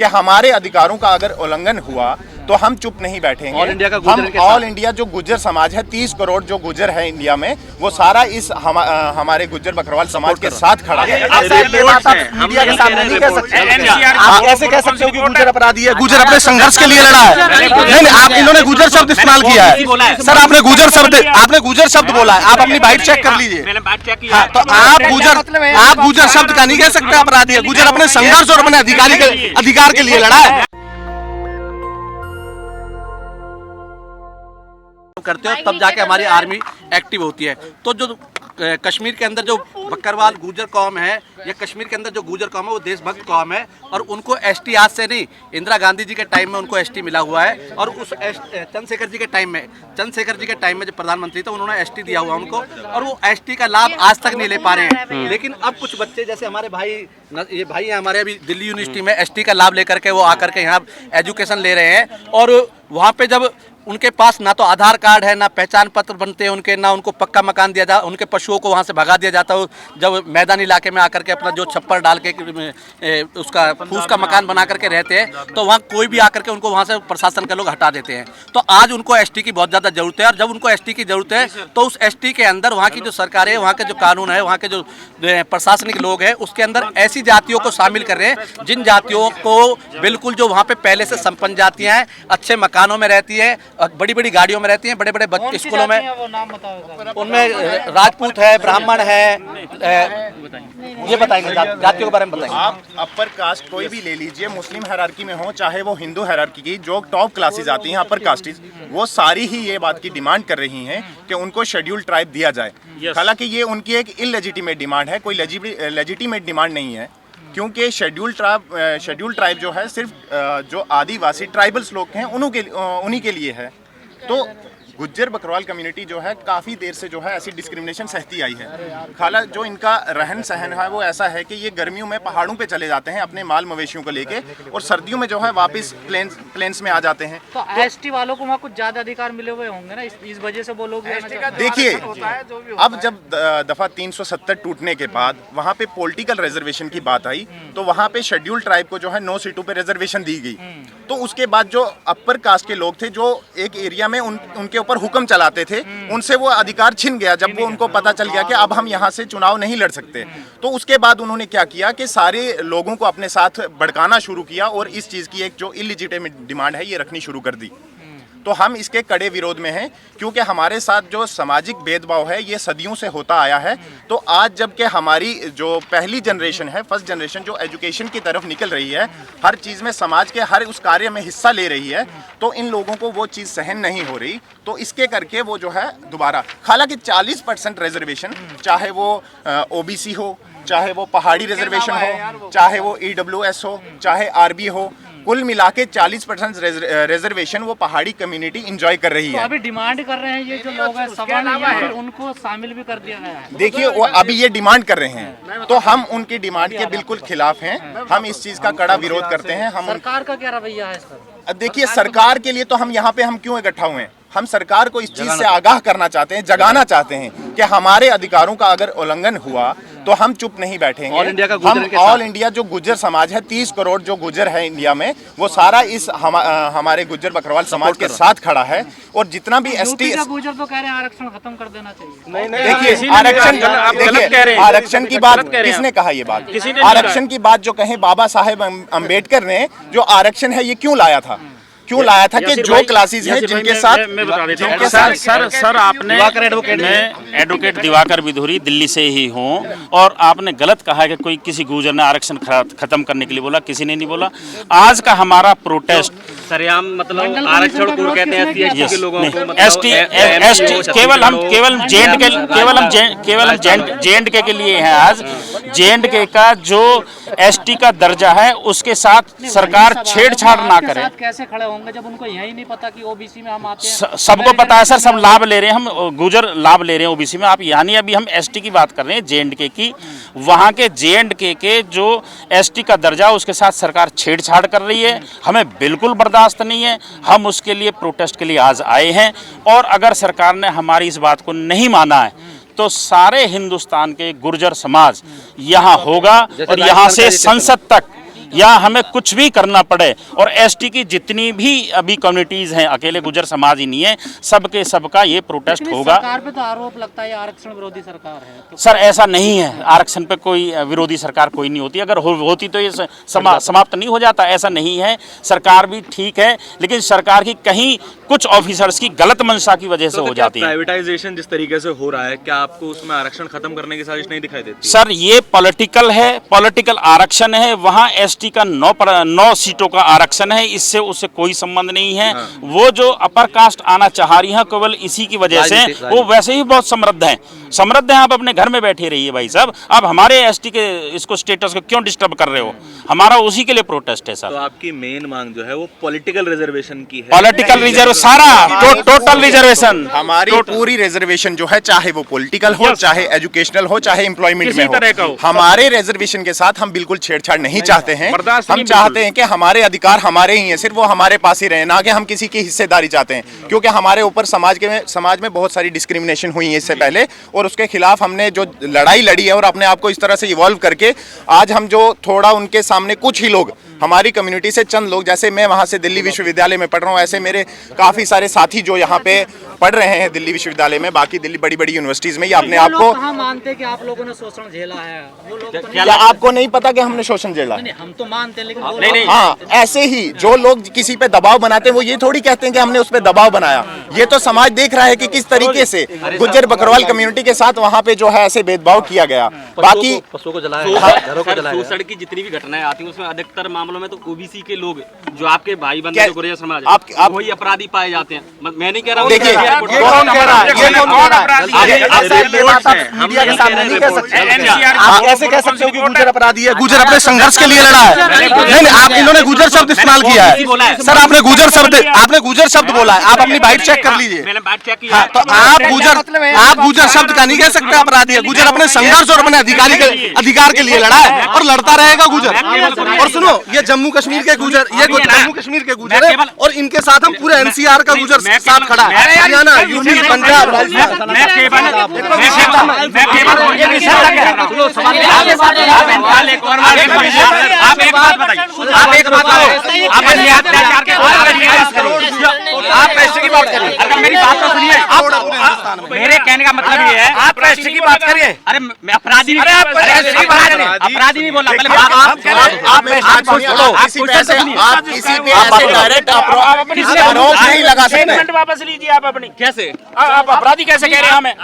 कि हमारे अधिकारों का अगर उल्लंघन हुआ तो हम चुप नहीं बैठेंगे। ऑल इंडिया का हम ऑल इंडिया जो गुज्जर समाज है, 30 करोड़ जो गुज्जर है इंडिया में, वो सारा इस हमारे गुज्जर बकरवाल समाज के साथ खड़ा है। मीडिया के सामने नहीं कह सकते। आप कैसे कह सकते हो कि गुज्जर अपराधी है? गुज्जर अपने संघर्ष के लिए लड़ा है। नहीं, आप इन्होंने गुज्जर शब्द इस्तेमाल किया है सर। आपने गुज्जर शब्द बोला है। आप अपनी बाइट चेक कर लीजिए। तो आप गुज्जर शब्द का नहीं कह सकते अपराधी है। गुज्जर अपने संघर्ष और अपने अधिकार के लिए लड़ा है। करते हो तब जाके हमारी आर्मी एक्टिव होती है। तो जो कश्मीर के अंदर जो बकरवाल गुर्जर कौम है या कश्मीर के अंदर जो गुर्जर कौम है वो देशभक्त कौम है और उनको एसटी आज से नहीं, इंदिरा गांधी जी के टाइम में उनको एसटी मिला हुआ है। और उस चंद्रशेखर जी के टाइम में जब प्रधानमंत्री थे उन्होंने एसटी दिया हुआ उनको, और वो एसटी का लाभ आज तक नहीं ले पा रहे हैं। लेकिन अब कुछ बच्चे जैसे हमारे ये भाई हैं हमारे, अभी दिल्ली यूनिवर्सिटी में एसटी का लाभ लेकर के वो आकर के यहाँ एजुकेशन ले रहे हैं। और वहाँ पे जब उनके पास ना तो आधार कार्ड है, ना पहचान पत्र बनते हैं उनके, ना उनको पक्का मकान दिया जाता, उनके पशुओं को वहाँ से भगा दिया जाता है। जब मैदानी इलाके में आकर के अपना जो छप्पर डाल के उसका फूस का मकान बना करके रहते हैं, तो वहाँ कोई भी आकर के उनको वहाँ से प्रशासन के लोग हटा देते हैं। तो आज उनको एसटी की बहुत ज़्यादा जरूरत है। और जब उनको एसटी की जरूरत है तो उस एसटी के अंदर वहाँ की जो सरकार है, वहाँ के जो कानून है, वहाँ के जो प्रशासनिक लोग हैं, उसके अंदर ऐसी जातियों को शामिल कर रहे हैं जिन जातियों को बिल्कुल जो वहाँ पे पहले से संपन्न जातियाँ हैं, अच्छे मकानों में रहती है, बड़ी बड़ी गाड़ियों में रहती हैं, बड़े बड़े बच्चे स्कूलों में, उनमें राजपूत है, ब्राह्मण है, ये बताएंगे जातियों के बारे में बताएंगे। आप अपर कास्ट कोई भी ले लीजिए, मुस्लिम हायरार्की में हो चाहे वो हिंदू हायरार्की की, जो टॉप क्लासेस आती हैं अपर कास्टिस, वो सारी ही ये बात की डिमांड कर रही हैं कि उनको शेड्यूल ट्राइब दिया जाए। हालांकि ये उनकी एक इलेजिटिमेट डिमांड है, कोई लेजिटिमेट डिमांड नहीं है, क्योंकि शेड्यूल ट्राइब जो है सिर्फ जो आदिवासी ट्राइबल्स लोग हैं उन्हीं के लिए है। तो गुज्जर बकरवाल कम्युनिटी जो है काफ़ी देर से जो है ऐसी डिस्क्रिमिनेशन सहती आई है। खाला जो इनका रहन सहन है वो ऐसा है कि ये गर्मियों में पहाड़ों पे चले जाते हैं अपने माल मवेशियों को लेके, और सर्दियों में जो है वापस प्लेन्स में आ जाते हैं। तो एसटी वालों को वहाँ कुछ ज़्यादा अधिकार मिले हुए होंगे ना, इस वजह से वो लोग देखिए, अब जब दफ़ा 370 टूटने के बाद वहाँ पे पॉलिटिकल रिजर्वेशन की बात आई तो वहाँ पे शेड्यूल ट्राइब को जो है 9 सीटों पे रिजर्वेशन दी गई। तो उसके बाद जो अपर कास्ट के लोग थे जो एक एरिया में उनके ऊपर हुक्म चलाते थे, उनसे वो अधिकार छिन गया जब वो उनको पता चल गया कि अब हम यहाँ से चुनाव नहीं लड़ सकते। तो उसके बाद उन्होंने क्या किया कि सारे लोगों को अपने साथ भड़काना शुरू किया और इस चीज़ की एक जो इलिजिटिमेट डिमांड है ये रखनी शुरू कर दी। तो हम इसके कड़े विरोध में हैं, क्योंकि हमारे साथ जो सामाजिक भेदभाव है ये सदियों से होता आया है। तो आज जबकि हमारी जो पहली जनरेशन है, फर्स्ट जनरेशन जो एजुकेशन की तरफ निकल रही है, हर चीज़ में समाज के हर उस कार्य में हिस्सा ले रही है, तो इन लोगों को वो चीज़ सहन नहीं हो रही। तो इसके करके वो जो है दोबारा, हालांकि 40% रिजर्वेशन, चाहे वो OBC हो, चाहे वो पहाड़ी रिजर्वेशन हो, चाहे वो EWS हो, चाहे RB हो, कुल मिला के 40% रिजर्वेशन वो पहाड़ी कम्युनिटी इंजॉय कर रही है। तो अभी डिमांड कर रहे हैं ये जो लोग हैं, सवाल है उनको शामिल भी कर दिया गया है। देखिए, वो अभी ये डिमांड कर रहे हैं तो हम उनकी डिमांड के बिल्कुल खिलाफ हैं। हम इस चीज़ का कड़ा विरोध करते हैं। हम सरकार का क्या रवैया है इस पर? देखिए, सरकार के लिए तो हम यहाँ पे हम क्यों इकट्ठा हुए हैं, हम सरकार को इस चीज़ से आगाह करना चाहते हैं, जगाना चाहते हैं कि हमारे अधिकारों का अगर उल्लंघन हुआ तो हम चुप नहीं बैठेंगे। हम ऑल इंडिया जो गुज्जर समाज है, 30 करोड़ जो गुज्जर है इंडिया में, वो सारा इस हमारे गुज्जर बकरवाल समाज के साथ खड़ा है। और जितना भी एसटी गुज्जर तो कह रहे हैं आरक्षण खत्म कर देना चाहिए। देखिए, आरक्षण की बात किसने कहा? ये बात आरक्षण की बात जो कहे बाबा साहेब अम्बेडकर ने, जो आरक्षण है ये क्यों लाया था कि जो क्लासेस हैं जिनके साथ सर आपने, मैं एडवोकेट दिवाकर विधुरी दिल्ली से ही हूँ, और आपने गलत कहा है कि कोई किसी गुर्जर ने आरक्षण खत्म करने के लिए बोला, किसी ने नहीं बोला। आज का हमारा प्रोटेस्ट सरेआम मतलब आरक्षण को कहते हैं SC के लोगों को, एसटी केवल हम J&K के लिए हैं। आज J&K का जो ST का दर्जा है उसके साथ सरकार छेड़छाड़ ना करे। कैसे खड़े होंगे जब उनको यही नहीं पता कि OBC में हम आते हैं? सबको पता है सर, सब लाभ ले रहे हैं, हम गुजर लाभ ले रहे हैं OBC में। आप यानी अभी हम ST की बात कर रहे हैं, J&K की। वहाँ के J&K के जो ST का दर्जा उसके साथ सरकार छेड़छाड़ कर रही है, हमें बिल्कुल बर्दाश्त नहीं है। हम उसके लिए प्रोटेस्ट के लिए आज आए हैं, और अगर सरकार ने हमारी इस बात को नहीं माना है तो सारे हिंदुस्तान के गुर्जर समाज यहाँ होगा और यहाँ से संसद तक या हमें कुछ भी करना पड़े, और एसटी की जितनी भी अभी कम्युनिटीज हैं, अकेले गुजर समाज ही नहीं है, सबके सबका ये प्रोटेस्ट लेकिन होगा। सरकार पे तो आरोप लगता है आरक्षण विरोधी सरकार है, तो सर ऐसा नहीं है, आरक्षण पे कोई विरोधी सरकार कोई नहीं होती, अगर होती तो ये समाप्त नहीं हो जाता, ऐसा नहीं है। सरकार भी ठीक है, लेकिन सरकार की कहीं कुछ ऑफिसर्स की गलत मंशा की वजह से हो जाती है। प्राइवेटाइजेशन जिस तरीके से हो रहा है, क्या आपको उसमें आरक्षण खत्म करने की साजिश नहीं दिखाई देती? सर ये पॉलिटिकल है, पॉलिटिकल आरक्षण है, वहाँ एसटी का 9 सीटों का आरक्षण है, इससे उससे कोई संबंध नहीं है। वो जो अपर कास्ट आना चाह रही है केवल इसी की वजह से, वो वैसे ही बहुत समृद्ध हैं, आप अपने घर में बैठे रहिए भाई साहब, आप हमारे एसटी के इसको स्टेटस को क्यों डिस्टर्ब कर रहे हो? हमारा उसी के लिए प्रोटेस्ट है सर। तो आपकी मेन मांग जो है वो पॉलिटिकल रिजर्वेशन की है? पॉलिटिकल रिजर्व सारा टोटल रिजर्वेशन, हमारी पूरी रिजर्वेशन जो है, चाहे वो पॉलिटिकल हो, चाहे एजुकेशनल हो, चाहे एम्प्लॉयमेंट में हो, हमारे रिजर्वेशन के साथ हम बिल्कुल छेड़छाड़ नहीं चाहते हैं। हम चाहते हैं कि हमारे अधिकार हमारे ही हैं, सिर्फ वो हमारे पास ही रहे, ना कि हम किसी की हिस्सेदारी चाहते हैं, क्योंकि हमारे ऊपर समाज में बहुत सारी डिस्क्रिमिनेशन हुई है इससे पहले, और उसके खिलाफ हमने जो लड़ाई लड़ी है और अपने आप को इस तरह से इवॉल्व करके आज हम जो थोड़ा उनके सामने, कुछ ही लोग हमारी कम्युनिटी से, चंद लोग, जैसे मैं वहाँ से दिल्ली विश्वविद्यालय में पढ़ रहा हूँ, ऐसे मेरे काफ़ी सारे साथी जो यहाँ पे पढ़ रहे हैं दिल्ली विश्वविद्यालय में, बाकी दिल्ली बड़ी बड़ी यूनिवर्सिटीज़ में, ये अपने आप को कहाँ मानते कि आप लोगों ने शोषण झेला है, वो लोग तो क्या आपको नहीं पता कि हमने शोषण झेला? नहीं, हम तो मानते हैं, लेकिन वो नहीं, हाँ, ऐसे ही जो लोग किसी पे दबाव बनाते हैं, वो ये थोड़ी कहते हैं कि हमने उस पे दबाव बनाया। ये तो समाज देख रहा है कि किस तरीके से गुज्जर बकरवाल कम्युनिटी के साथ वहाँ पे जो है ऐसे भेदभाव किया गया। बाकी पशुओं को जलाया, घरों को जलाया। शोषण की जितनी भी घटनाएं आती हैं उसमें अधिकतर मामलों में तो ओबीसी के लोग, जो आपके भाई बंधु जो गुर्जर समाज है, आप वही अपराधी पाए जाते हैं। मैं नहीं कह रहा हूँ, देखिए, ये कौन कह रहा है? ये कौन कह रहा है? मीडिया के सामने नहीं कह सकते। आप कैसे कह सकते हो कि गुज्जर अपराधी है? गुज्जर अपने संघर्ष के लिए लड़ा है। नहीं, आप इन्होंने गुज्जर शब्द इस्तेमाल किया है सर, आपने गुज्जर शब्द बोला है, आप अपनी बाइट चेक कर लीजिए। मैंने बात चेक किया। तो आप गुज्जर शब्द का नहीं कह सकते अपराधी है। गुज्जर अपने संघर्ष और अपने अधिकार के लिए लड़ा है और लड़ता रहेगा गुज्जर। और सुनो, ये जम्मू कश्मीर के गुज्जर, ये जम्मू कश्मीर के गुज्जर है, और इनके साथ हम पूरे एनसीआर का गुज्जर साथ खड़ा है, हरियाणा, यूपी, पंजाब, राजस्थान। आप पैसे की बात करिए, अगर मेरी बात तो सुनिए। मेरे कहने का मतलब ये है, आप पैसे की बात करिए। अरे मैं अपराधी नहीं, अपराधी नहीं बोल रहा। आप किसी पे ऐसे डायरेक्ट आरोप नहीं लगा सकते। वापस लीजिए आप अपनी। कैसे आप अपराधी कैसे कह रहे हैं हमें?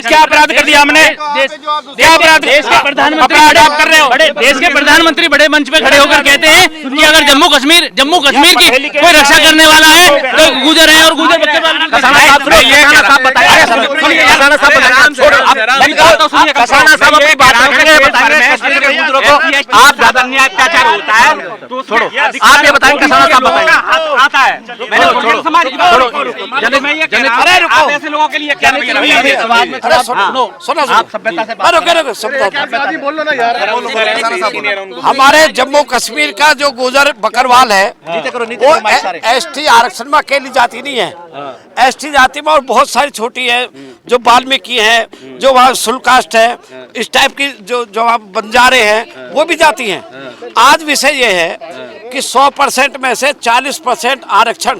क्या अपराध कर दिया हमने? क्या अपराध? देश के प्रधानमंत्री आप कर रहे हो? देश के प्रधानमंत्री बड़े मंच पे खड़े होकर कहते हैं कि अगर जम्मू कश्मीर की कोई रक्षा करने वाला है तो गुजर है, और गुजर आप ज्यादा अन्याय अत्याचार होता है तो छोड़ो, आप ये बताएं कसाना साहब बताएं आता है। मैंने समाज की बात, मैं ये कह रहा हूं, आप ऐसे लोगों के लिए क्या हमारे जम्मू कश्मीर का जो गुजर बकरवाल है वो एसटी आरक्षण में अकेली जाति नहीं है। एसटी जाति में और बहुत सारी छोटी है, जो वाल्मीकि है, जो वहाँ सुल कास्ट है, इस टाइप की जो वहाँ बंजारे हैं, वो भी जाती हैं। आज विषय ये है कि 100% में से 40% आरक्षण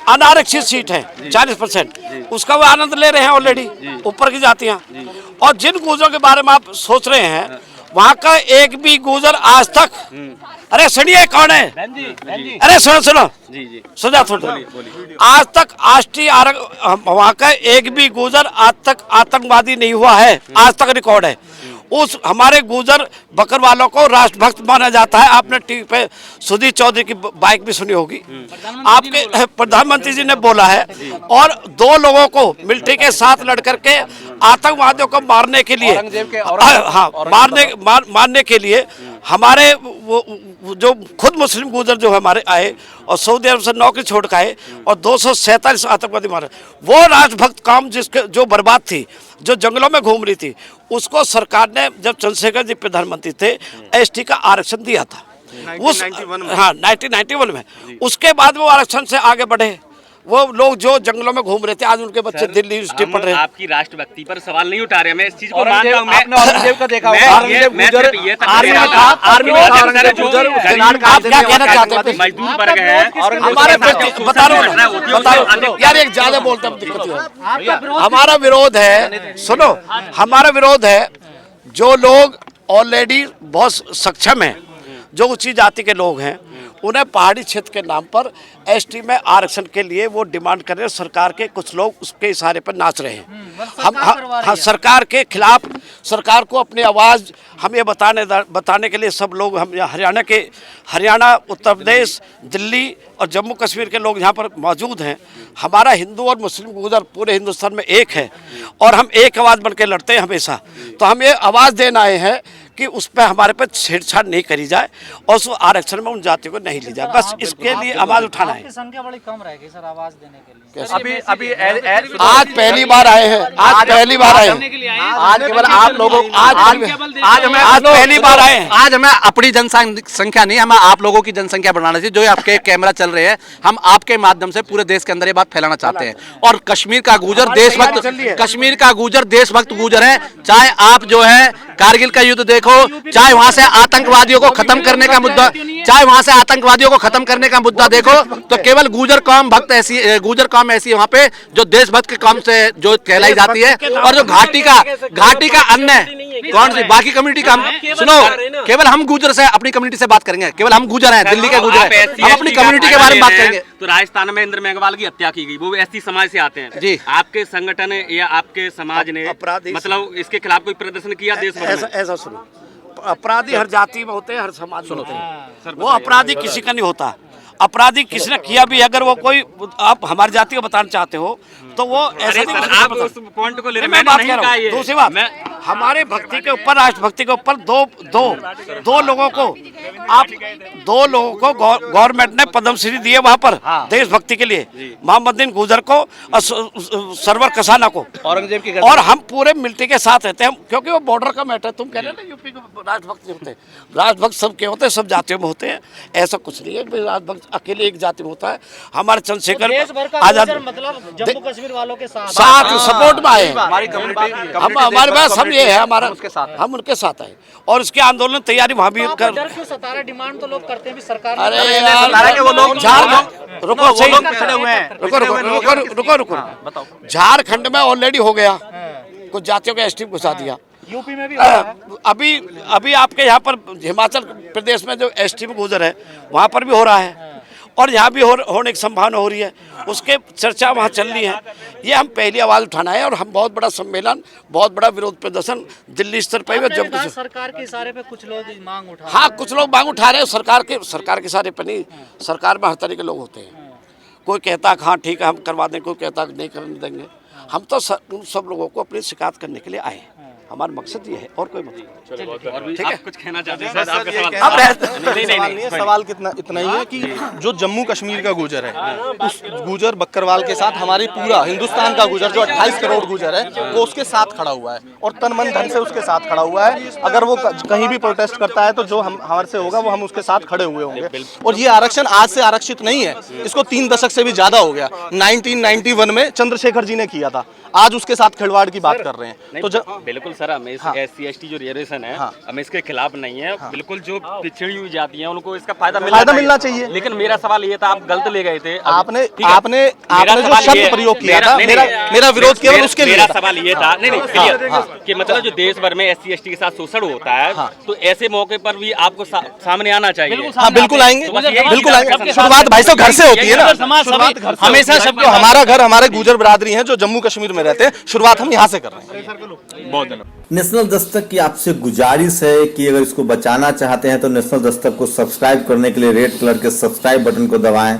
अनारक्षित सीट है, 40%, उसका वो आनंद ले रहे हैं ऑलरेडी ऊपर की जातियां। और जिन गुजरों के बारे में आप सोच रहे हैं, वहाँ का एक भी गुजर आज तक, अरे सुनिए कौन है, अरे सुनो सुनो थोड़ा, आज तक वहाँ का एक भी गुजर आज तक आतंकवादी नहीं हुआ है, आज तक रिकॉर्ड है। उस हमारे गुजर बकरवालों को राष्ट्रभक्त माना जाता है। आपने टीवी पे सुधीर चौधरी की बाइक भी सुनी होगी, आपके प्रधानमंत्री जी ने बोला है। और 2 लोगों को मिलिट्री के साथ लड़ करके आतंकवादियों को मारने के लिए, मारने के लिए हमारे वो जो खुद मुस्लिम गुजर जो हमारे आए और सऊदी अरब से नौकरी छोड़ के आए और 247 आतंकवादी मारे, वो राष्ट्रभक्त काम जिसके जो बर्बाद थी, जो जंगलों में घूम रही थी, उसको सरकार ने जब चंद्रशेखर जी प्रधानमंत्री थे एसटी का आरक्षण दिया था 1991 में। उसके बाद वो आरक्षण से आगे बढ़े वो लोग जो जंगलों में घूम रहे थे आज उनके बच्चे दिल्ली यूनिवर्सिटी पढ़ रहे हैं। आपकी राष्ट्रभक्ति पर सवाल नहीं उठा रहे, मैं इस चीज को मानता हूँ। आपने औरंगजेब का देखा होगा, औरंगजेब गुजर आर्मी में था, आर्मी में था औरंगजेब गुजर, उसके नाम का आप क्या कहना चाहते हैं? मजदूर वर्ग है हमारे बता रहा हूँ यार, एक ज्यादा बोलते हैं दिक्कत है। हमारा विरोध है, सुनो, हमारा विरोध है जो लोग ऑलरेडी बहुत सक्षम हैं, जो उच्च जाति के लोग हैं, उन्हें पहाड़ी क्षेत्र के नाम पर एसटी में आरक्षण के लिए वो डिमांड कर रहे हैं। सरकार के कुछ लोग उसके इशारे पर नाच रहे हैं। हम सरकार के खिलाफ, सरकार को अपनी आवाज़ हम ये बताने के लिए सब लोग, हम हरियाणा, उत्तर प्रदेश, दिल्ली और जम्मू कश्मीर के लोग यहाँ पर मौजूद हैं। हमारा हिंदू और मुस्लिम गुजर पूरे हिंदुस्तान में एक है और हम एक आवाज़ बन के लड़ते हैं हमेशा। तो हम ये आवाज़ देने आए हैं कि उस पर हमारे पे छेड़छाड़ नहीं करी जाए और उस आरक्षण में उन जातियों को नहीं ली जाए, बस इसके लिए आवाज़ उठाना है। संख्या बड़ी कम रहेगी सर आवाज देने के लिए। अभी आज पहली बार आए हैं, आज पहली बार आए हैं, आज केवल आप लोगों, आज पहली बार आए हैं। आज हमें अपनी जनसंख्या नहीं, हमें आप लोगों की जनसंख्या बढ़ाना चाहिए। जो आपके कैमरा चल रहे हैं, हम आपके माध्यम से पूरे देश के अंदर ये बात फैलाना चाहते हैं। और कश्मीर का गुजर देशभक्त, कश्मीर का गुजर देशभक्त गुजर है। चाहे आप जो है कारगिल का युद्ध देखो, चाहे वहां से आतंकवादियों को खत्म करने का मुद्दा, चाहे वहां से आतंकवादियों को खत्म करने का मुद्दा देखो, तो केवल गुजर कौम ऐसी वहां पे जो देशभक्त के कौम से जो कहलाई जाती है। और जो घाटी का अन्य कौन सी बाकी कम्युनिटी का, सुनो, केवल हम गुजर से अपनी कम्युनिटी से बात करेंगे, केवल हम गुजर हैं, दिल्ली के गुजर हैं, हम अपनी कम्युनिटी के बारे में बात करेंगे। तो राजस्थान में इंद्र मेघवाल की हत्या की गई, वो एसटी समाज से आते हैं जी। आपके संगठन या आपके समाज ने मतलब इसके खिलाफ कोई प्रदर्शन किया देश भर में? ऐसा सुनो, अपराधी हर जाति में होते हैं, हर समाज में होते हैं। वो अपराधी किसी का नहीं होता। अपराधी किसी ने किया भी, अगर वो कोई आप हमारी जाति को बताना चाहते हो तो वो ऐसा नहीं। आप उस पॉइंट को ले रहे, मैं बात कर रहा हूँ। दूसरी बात, हमारे भक्ति के ऊपर, राष्ट्रभक्ति के ऊपर दो लोगों को गवर्नमेंट ने पद्मश्री दिए वहाँ पर देशभक्ति के लिए, मोहम्मदीन गुजर को और सरवर कसाना को, औरंगजेब की। और हम पूरे मिलिट्री के साथ रहते हैं, क्योंकि वो बॉर्डर का मैटर। तुम कह रहे हो ना यूपी को राष्ट्रभक्त होते हैं, राष्ट्रभक्त सबके होते हैं, सब जातियों में होते हैं। ऐसा कुछ नहीं है राष्ट्रभक्त अकेले एक जाति में होता है। हमारे चंद्रशेखर आजाद मतलब जम्मू कश्मीर वालों के साथ सपोर्ट में आए हैं। हमारी कम्युनिटी, हमारे पास सब ये है, हमारा हम उनके साथ आए और उसके आंदोलन तैयारी वहाँ भी कर। डर क्यों सता रहा? डिमांड तो लोग करते हैं भी सरकार। अरे यार वो लोग झारखंड, रुको सही, रुको, बताओ। झारखंड में ऑलरेडी हो गया, कुछ जातियों को एसटी घुसा दिया। यूपी में भी हो रहा है। अभी आपके यहाँ पर हिमाचल प्रदेश में जो एसटी में गुजर है वहाँ पर भी हो रहा है और यहाँ भी होने की संभावना हो रही है। उसके चर्चा वहाँ चल रही है। ये हम पहली आवाज़ उठाना है और हम बहुत बड़ा सम्मेलन, बहुत बड़ा विरोध प्रदर्शन दिल्ली स्तर पर जब सरकार के इशारे पे कुछ लोग मांग उठा, हाँ कुछ लोग मांग उठा रहे हैं। सरकार के इशारे पर नहीं, सरकार में हर तरह के लोग होते हैं। कोई कहता हाँ ठीक है हम करवा दें, कोई कहता नहीं करने देंगे। हम तो उन सब लोगों को अपनी शिकायत करने के लिए आए हैं। हमारा मकसद ये है और कोई मतलब ठीक है। कुछ कहना चाहते हैं सर? आपका नहीं, सवाल कितना इतना ही है कि जो जम्मू कश्मीर का गुजर है, उस गुजर बकरवाल के साथ हमारे पूरा हिंदुस्तान का गुजर जो 28 करोड़ गुजर है वो उसके साथ खड़ा हुआ है और तन मन धन से उसके साथ खड़ा हुआ है। अगर वो कहीं भी प्रोटेस्ट करता है तो जो हमारे से होगा वो हम उसके साथ खड़े हुए होंगे। और ये आरक्षण आज से आरक्षित नहीं है, इसको 3 दशक से भी ज्यादा हो गया। 1991 में चंद्रशेखर जी ने किया था, आज उसके साथ खिलवाड़ की बात कर रहे हैं। तो बिल्कुल सर, हमें SC ST जो रिजर्वेशन है हमें इसके खिलाफ नहीं है। बिल्कुल जो पिछड़ी हुई जाती है उनको इसका फायदा मिलना चाहिए। लेकिन मेरा सवाल ये था, आप गलत ले गए थे। आपने जो शब्द प्रयोग किया था, मेरा विरोध केवल उसके लिए। मेरा सवाल ये था, नहीं कि मतलब जो देश भर में SC ST के साथ शोषण होता है तो ऐसे मौके पर भी आपको सामने आना चाहिए। हाँ बिल्कुल आएंगे, बिल्कुल आएंगे। शुरुआत भाई साहब घर से होती है ना, हमेशा सबको। हमारा घर, हमारे गुजर बिरादरी हैं जो जम्मू कश्मीर में रहते हैं, शुरुआत हम यहाँ से कर रहे हैं। बहुत धन्यवाद। नेशनल दस्तक की आपसे गुजारिश है कि अगर इसको बचाना चाहते हैं तो नेशनल दस्तक को सब्सक्राइब करने के लिए रेड कलर के सब्सक्राइब बटन को दबाएं,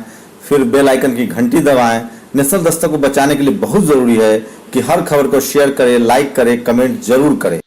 फिर बेल आइकन की घंटी दबाएं। नेशनल दस्तक को बचाने के लिए बहुत जरूरी है कि हर खबर को शेयर करें, लाइक करें, कमेंट जरूर करें।